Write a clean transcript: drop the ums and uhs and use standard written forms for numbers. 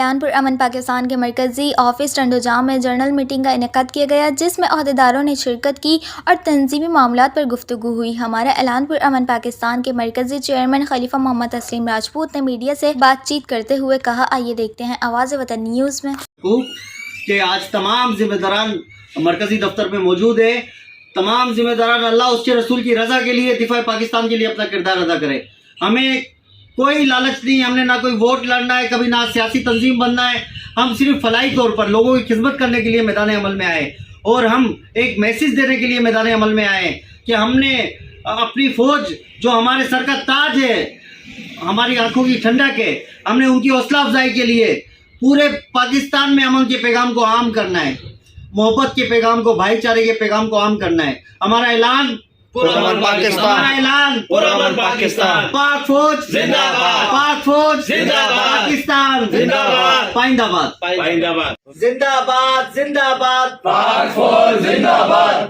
اعلان پر امن پاکستان کے مرکزی آفس ٹنڈو جام میں جنرل میٹنگ کا انعقاد کیا گیا، جس میں عہدیداروں نے شرکت کی اور تنظیمی معاملات پر گفتگو ہوئی۔ ہمارے اعلان پر امن پاکستان کے مرکزی چیئرمین خلیفہ محمد تسلیم راجپوت نے میڈیا سے بات چیت کرتے ہوئے کہا، آئیے دیکھتے ہیں آواز وطن نیوز میں کہ آج تمام ذمہ داران مرکزی دفتر میں موجود ہے۔ تمام ذمہ داران اللہ اس کے رسول کی رضا کے لیے، دفاع پاکستان کے لیے اپنا کردار ادا کرے۔ ہمیں کوئی لالچ نہیں، ہم نے نہ کوئی ووٹ لڑنا ہے، کبھی نہ سیاسی تنظیم بننا ہے۔ ہم صرف فلاحی طور پر لوگوں کی خدمت کرنے کے لیے میدان عمل میں آئے، اور ہم ایک میسیج دینے کے لیے میدان عمل میں آئے کہ ہم نے اپنی فوج جو ہمارے سر کا تاج ہے، ہماری آنکھوں کی ٹھنڈک ہے، ہم نے ان کی حوصلہ افزائی کے لیے پورے پاکستان میں امن کے پیغام کو عام کرنا ہے، محبت کے پیغام کو، بھائی چارے کے پیغام کو عام کرنا ہے۔ ہمارا اعلان پرامن پاکستان، ہمارا اعلان پرامن پاکستان، پاک فوج زندہ باد، پاک فوج زندہ باد، پاکستان زندہ باد، پائندہ باد، پائندہ باد، زندہ باد، زندہ باد، پاک فوج زندہ باد۔